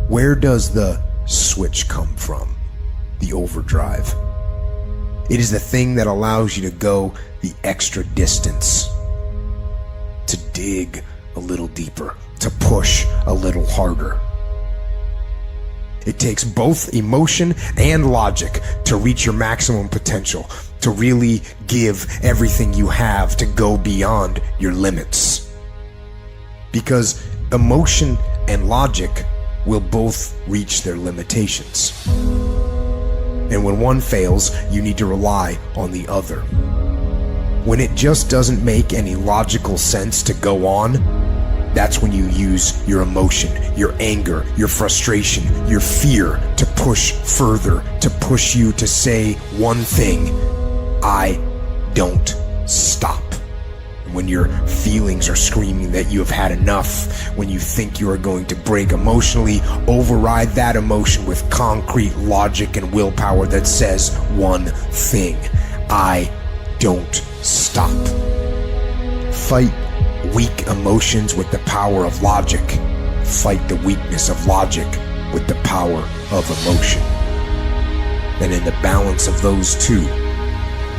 Where does the switch come from? The overdrive. It is the thing that allows you to go the extra distance, to dig a little deeper, to push a little harder. It takes both emotion and logic to reach your maximum potential, to really give everything you have, to go beyond your limits. Because emotion and logic will both reach their limitations. And when one fails, you need to rely on the other. When it just doesn't make any logical sense to go on, that's when you use your emotion, your anger, your frustration, your fear to push further, to push you to say one thing: I don't stop. When your feelings are screaming that you have had enough, when you think you are going to break emotionally, override that emotion with concrete logic and willpower that says one thing: I don't stop. Fight weak emotions with the power of logic. Fight the weakness of logic with the power of emotion. And in the balance of those two,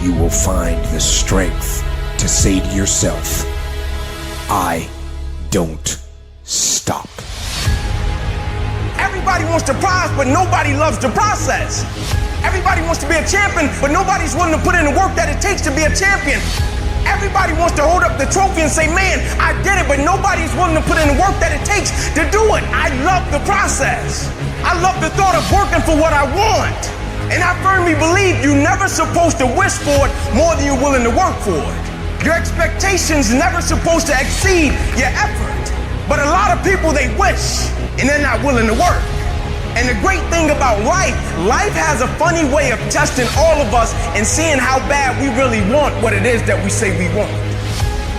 you will find the strength to say to yourself, I don't stop. Everybody wants to prize, but nobody loves the process. Everybody wants to be a champion, but nobody's willing to put in the work that it takes to be a champion. Everybody wants to hold up the trophy and say, man, I did it, but nobody's willing to put in the work that it takes to do it. I love the process. I love the thought of working for what I want. And I firmly believe you're never supposed to wish for it more than you're willing to work for it. Your expectations never supposed to exceed your effort. But a lot of people, they wish, and they're not willing to work. And the great thing about life has a funny way of testing all of us and seeing how bad we really want what it is that we say we want.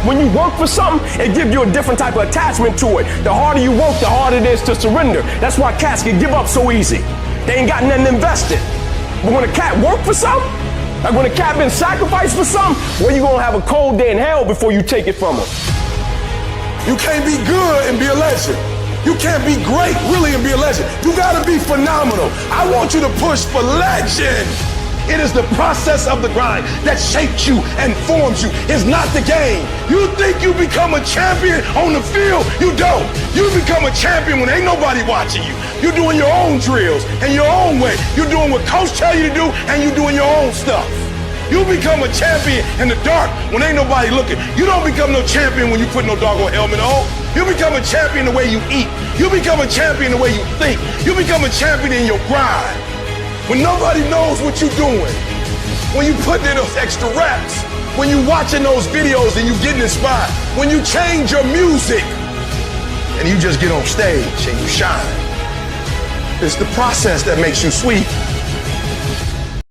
When you work for something, it gives you a different type of attachment to it. The harder you work, the harder it is to surrender. That's why cats can give up so easy. They ain't got nothing invested. But when a cat work for something, like when a cat been sacrificed for something, well, you gonna have a cold day in hell before you take it from them. You can't be good and be a legend. You can't be great, really, and be a legend. You gotta be phenomenal. I want you to push for legend. It is the process of the grind that shapes you and forms you. It's not the game. You think you become a champion on the field? You don't. You become a champion when ain't nobody watching you. You're doing your own drills and your own way. You're doing what coach tell you to do, and you're doing your own stuff. You become a champion in the dark when ain't nobody looking. You don't become no champion when you put no doggone helmet on. You become a champion the way you eat. You become a champion the way you think. You become a champion in your grind. When nobody knows what you're doing. When you put in those extra reps. When you watching those videos and you getting inspired. When you change your music and you just get on stage and you shine. It's the process that makes you sweet.